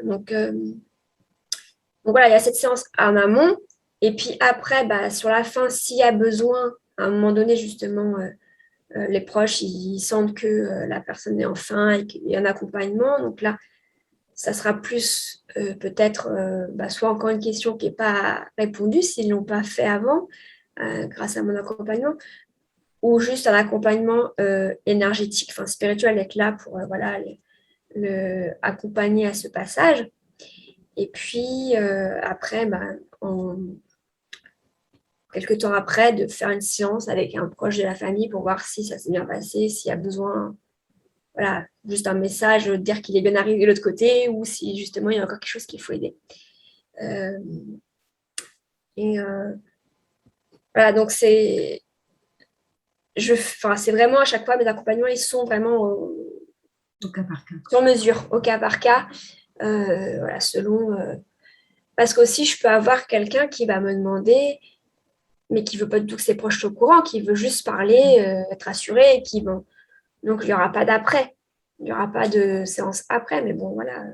donc voilà, il y a cette séance en amont. Et puis après, bah, sur la fin, s'il y a besoin, à un moment donné, justement, les proches, ils sentent que la personne est en fin et qu'il y a un accompagnement. Donc là, ça sera plus peut-être bah, soit encore une question qui n'est pas répondue s'ils ne l'ont pas fait avant, grâce à mon accompagnement, ou juste un accompagnement énergétique, enfin spirituel, être là pour voilà, le accompagner à ce passage. Et puis après, bah, quelques temps après, de faire une séance avec un proche de la famille pour voir si ça s'est bien passé, s'il y a besoin, voilà, juste un message, dire qu'il est bien arrivé de l'autre côté, ou si justement il y a encore quelque chose qu'il faut aider. Euh, et voilà, donc c'est vraiment à chaque fois, mes accompagnements, ils sont vraiment au cas par cas. sur mesure, au cas par cas, voilà, selon. Parce qu'aussi, je peux avoir quelqu'un qui va me demander, mais qui veut pas du tout que ses proches soient au courant, qui veut juste parler, être assuré, donc il n'y aura pas d'après, il n'y aura pas de séance après, mais bon, voilà.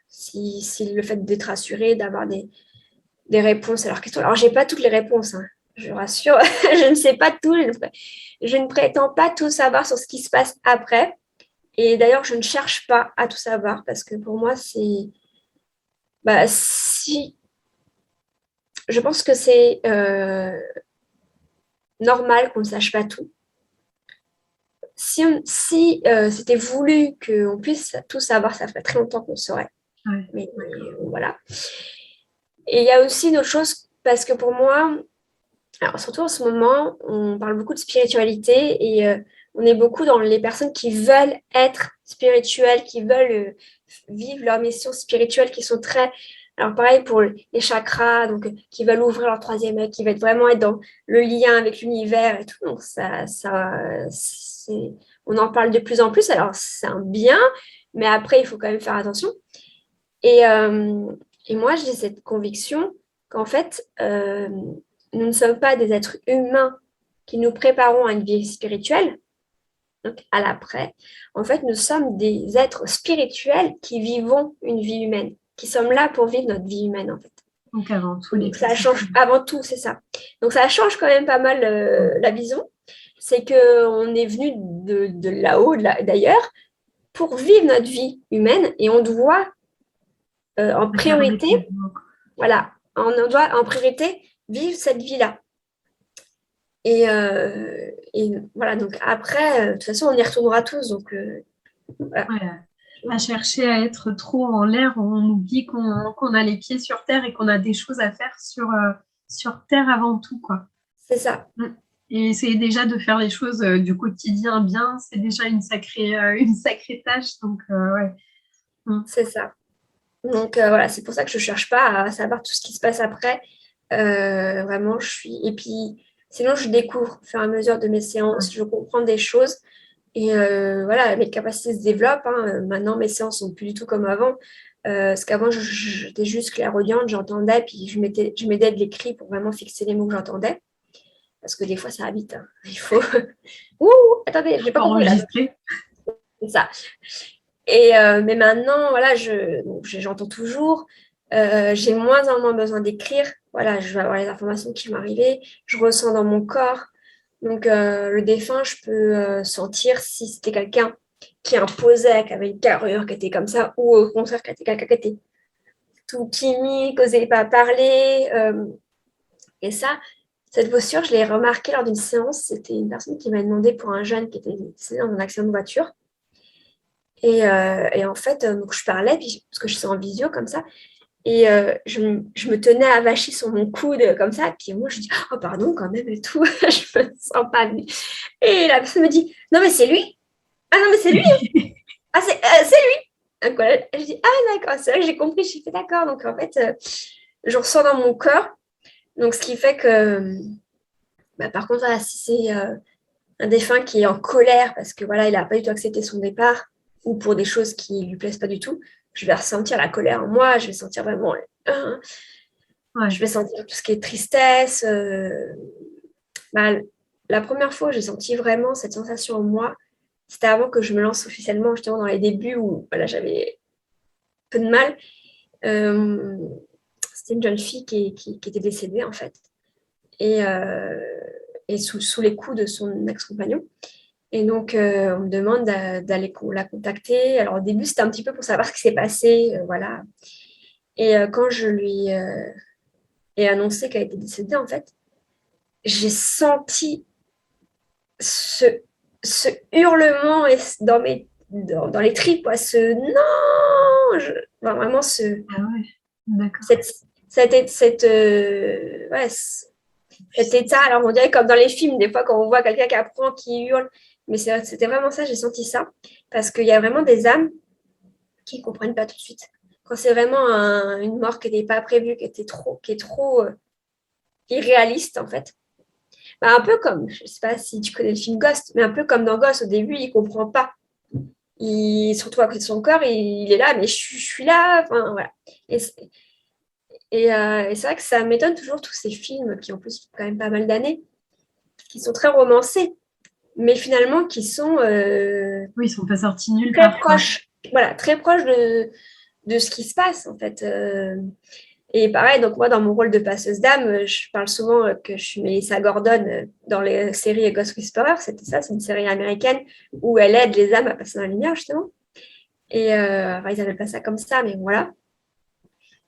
Si le fait d'être assuré, d'avoir des réponses à leurs questions. Alors, je n'ai pas toutes les réponses, hein, je rassure, je ne sais pas tout, je ne prétends pas tout savoir sur ce qui se passe après. Et d'ailleurs, je ne cherche pas à tout savoir parce que pour moi, c'est. Bah, si. Je pense que c'est normal qu'on ne sache pas tout. Si c'était voulu qu'on puisse tout savoir, ça ferait très longtemps qu'on saurait. Ouais. Mais voilà. Et il y a aussi une autre chose, parce que pour moi, alors surtout en ce moment, on parle beaucoup de spiritualité et on est beaucoup dans les personnes qui veulent être spirituelles, qui veulent vivre leur mission spirituelle, qui sont très. Alors pareil pour les chakras, donc qui veulent ouvrir leur troisième œil, qui veulent vraiment être dans le lien avec l'univers et tout. Donc on en parle de plus en plus. Alors c'est un bien, mais après il faut quand même faire attention. Et, euh, et moi j'ai cette conviction qu'en fait nous ne sommes pas des êtres humains qui nous préparons à une vie spirituelle, donc à l'après. En fait, nous sommes des êtres spirituels qui vivons une vie humaine, qui sommes là pour vivre notre vie humaine, en fait. Donc avant tout, Donc, ça change avant tout, c'est ça. Donc ça change quand même pas mal la vision. C'est qu'on est venu de là-haut, d'ailleurs, pour vivre notre vie humaine et on doit en priorité, voilà, on doit en priorité vivre cette vie-là. Et voilà, donc après, de toute façon, on y retournera tous. Donc, voilà. Ouais, à chercher à être trop en l'air, on oublie qu'on a les pieds sur terre et qu'on a des choses à faire sur terre avant tout, quoi. C'est ça. Et essayer déjà de faire les choses du quotidien bien, c'est déjà une sacrée tâche. Donc, ouais. C'est ça. Donc, voilà, c'est pour ça que je ne cherche pas à savoir tout ce qui se passe après. Vraiment, je suis. Et puis, sinon, je découvre au fur et à mesure de mes séances, je comprends des choses. Et voilà, mes capacités se développent. Hein. Maintenant, mes séances sont plus du tout comme avant. Parce qu'avant, j'étais juste clairaudiente, j'entendais, puis je m'aidais de l'écrit pour vraiment fixer les mots que j'entendais. Parce que des fois, ça habite. Hein. Il faut. Ouh, attendez, j'ai pas compris là. Enregistré. C'est ça. Et mais maintenant, voilà, j'entends toujours. J'ai moins en moins besoin d'écrire. Voilà, je vais avoir les informations qui vont arriver. Je ressens dans mon corps. Donc, le défunt, je peux sentir si c'était quelqu'un qui imposait, qui avait une carrure, qui était comme ça, ou au contraire, qui était quelqu'un qui était tout timide, qui n'osait pas parler. Et ça, cette posture, je l'ai remarquée lors d'une séance. C'était une personne qui m'a demandé pour un jeune qui était décédé dans un accident de voiture. Et en fait, donc je parlais, parce que je suis en visio comme ça, et je me tenais avachie sur mon coude comme ça, puis moi je dis oh pardon quand même et tout, je me sens pas venue. Et la personne me dit non mais c'est lui, ah non mais c'est lui, ah c'est lui. Donc, voilà, je dis ah d'accord, c'est vrai que j'ai compris, j'ai fait d'accord. Donc en fait, je ressens dans mon corps, donc ce qui fait que par contre voilà, si c'est un défunt qui est en colère parce que voilà, il n'a pas du tout accepté son départ ou pour des choses qui ne lui plaisent pas du tout, je vais ressentir la colère en moi, je vais sentir vraiment, je vais sentir tout ce qui est tristesse. La première fois où j'ai senti vraiment cette sensation en moi, c'était avant que je me lance officiellement, justement dans les débuts où voilà, j'avais peu de mal. C'était une jeune fille qui était décédée en fait, et sous les coups de son ex-compagnon. Et donc, on me demande d'aller la contacter. Alors, au début, c'était un petit peu pour savoir ce qui s'est passé, voilà. Et quand je lui ai annoncé qu'elle était décédée, en fait, j'ai senti ce hurlement dans les tripes, quoi, ce non, vraiment Ah ouais, d'accord. cet état. Alors, on dirait comme dans les films, des fois, quand on voit quelqu'un qui apprend, qui hurle. Mais c'était vraiment ça, j'ai senti ça. Parce qu'il y a vraiment des âmes qui ne comprennent pas tout de suite. Quand c'est vraiment une mort qui n'était pas prévue, qui est trop irréaliste, en fait. Un peu comme, je ne sais pas si tu connais le film Ghost, mais un peu comme dans Ghost, au début, il ne comprend pas. Surtout à côté de son corps, il est là, mais je suis là. Enfin, voilà. Et c'est vrai que ça m'étonne toujours, tous ces films qui ont plus quand même pas mal d'années, qui sont très romancés, mais finalement qui sont Oui, ils sont pas sortis nulle très part. proches, voilà, très proches de ce qui se passe en fait. Et pareil, donc moi dans mon rôle de passeuse d'âme, je parle souvent que je suis Melissa Gordon dans les séries Ghost Whisperer, c'était ça, c'est une série américaine où elle aide les âmes à passer dans la lumière justement. Et enfin, ils n'appellent pas ça comme ça, mais voilà.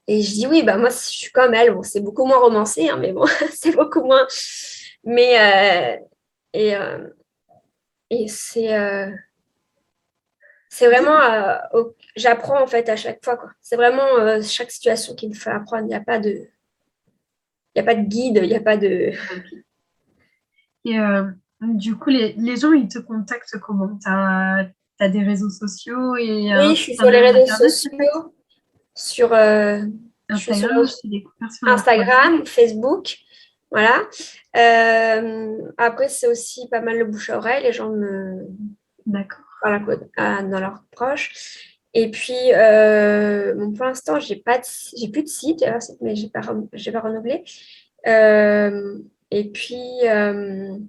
Et je dis oui, bah moi je suis comme elle, bon, c'est beaucoup moins romancé, hein, mais bon, c'est beaucoup moins. Mais et, euh, et c'est vraiment, j'apprends en fait à chaque fois, quoi. C'est vraiment chaque situation qui me fait apprendre. Il y a pas de guide, il n'y a pas de. Et du coup, les gens, ils te contactent comment? Tu as des réseaux sociaux et Oui, un je suis site sur les réseaux internet peut-être? sociaux, sur, je suis sur Instagram, je t'ai découvert sur Instagram. Instagram, Facebook, voilà. Après, c'est aussi pas mal le bouche à oreille. Les gens me D'accord. parlent dans leurs proches. Et puis, bon, pour l'instant, j'ai plus de site, mais j'ai pas renouvelé. Et puis, je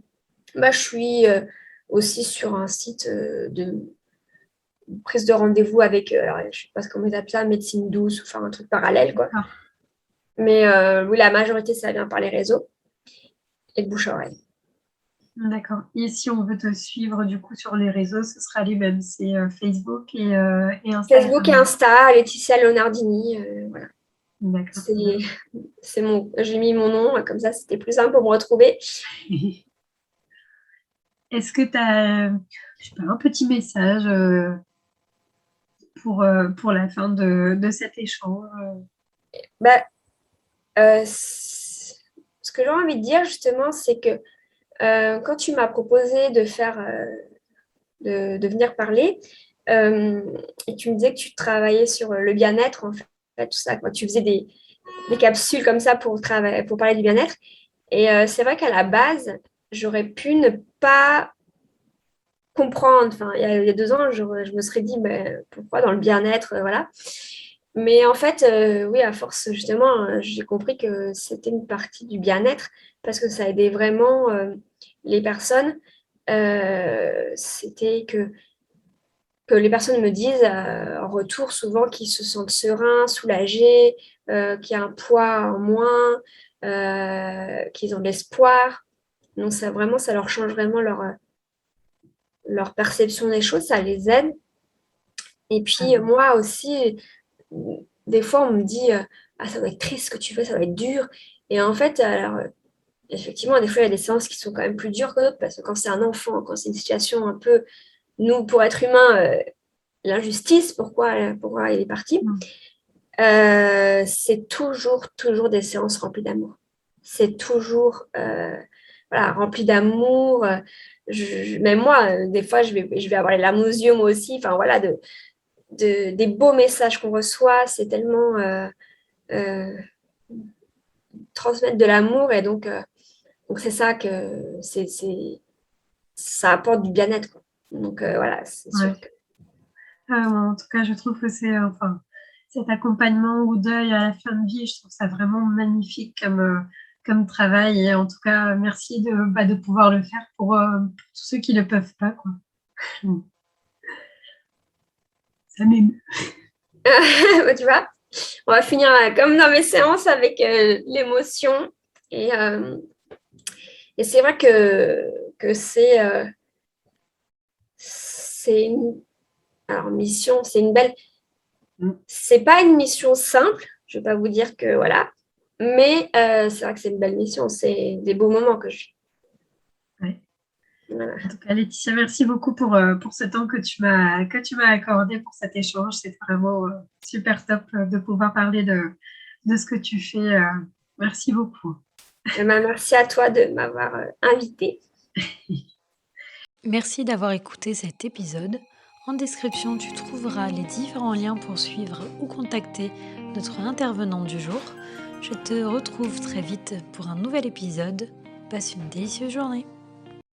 suis aussi sur un site de prise de rendez-vous avec, alors, je ne sais pas comment ils appellent ça, médecine douce, ou faire un truc parallèle, quoi. D'accord. Mais oui, la majorité, ça vient par les réseaux et le bouche à oreille. D'accord. Et si on veut te suivre du coup sur les réseaux, ce sera les mêmes. C'est Facebook et Facebook et Instagram. Insta, Laetitia Leonardini, voilà. D'accord. J'ai mis mon nom, comme ça, c'était plus simple pour me retrouver. Est-ce que tu as, je sais pas, un petit message pour la fin de cet échange? Bah, ce que j'ai envie de dire, justement, c'est que quand tu m'as proposé de venir parler, et tu me disais que tu travaillais sur le bien-être, en fait, tout ça, quand tu faisais des capsules comme ça pour parler du bien-être. Et c'est vrai qu'à la base, j'aurais pu ne pas comprendre. Enfin, il y a 2 ans, je me serais dit, mais pourquoi dans le bien-être, voilà. Mais en fait, oui, à force, justement, j'ai compris que c'était une partie du bien-être parce que ça aidait vraiment les personnes. C'était que les personnes me disent en retour souvent qu'ils se sentent sereins, soulagés, qu'il y a un poids en moins, qu'ils ont de l'espoir. Donc ça vraiment, ça leur change vraiment leur perception des choses, ça les aide. Et puis moi aussi, des fois on me dit ah ça va être triste ce que tu fais, ça va être dur. Et en fait, alors effectivement, des fois il y a des séances qui sont quand même plus dures que d'autres parce que quand c'est un enfant, quand c'est une situation un peu, nous pour être humain, l'injustice, pourquoi il est parti, c'est toujours des séances remplies d'amour. C'est toujours voilà, rempli d'amour. Même moi, des fois, je vais avoir les larmes aux yeux, moi aussi. Enfin, voilà, des beaux messages qu'on reçoit, c'est tellement euh, transmettre de l'amour. Et donc c'est ça ça apporte du bien-être, quoi. Donc voilà, c'est sûr que. En tout cas, je trouve que c'est, enfin, cet accompagnement au deuil à la fin de vie, je trouve ça vraiment magnifique comme travail. Et en tout cas, merci de pouvoir le faire pour tous ceux qui ne le peuvent pas, quoi. Ça m'émeut. Tu vois, on va finir comme dans mes séances avec l'émotion. Et, et c'est vrai que c'est une alors, mission, c'est une belle. C'est pas une mission simple, je vais pas vous dire que voilà, mais c'est vrai que c'est une belle mission, c'est des beaux moments que je vis. Ouais. Voilà. En tout cas, Laetitia, merci beaucoup pour ce temps que tu m'as accordé pour cet échange. C'est vraiment super top de pouvoir parler de ce que tu fais. Merci beaucoup. Merci à toi de m'avoir invitée. Merci d'avoir écouté cet épisode. En description, tu trouveras les différents liens pour suivre ou contacter notre intervenant du jour. Je te retrouve très vite pour un nouvel épisode. Passe une délicieuse journée.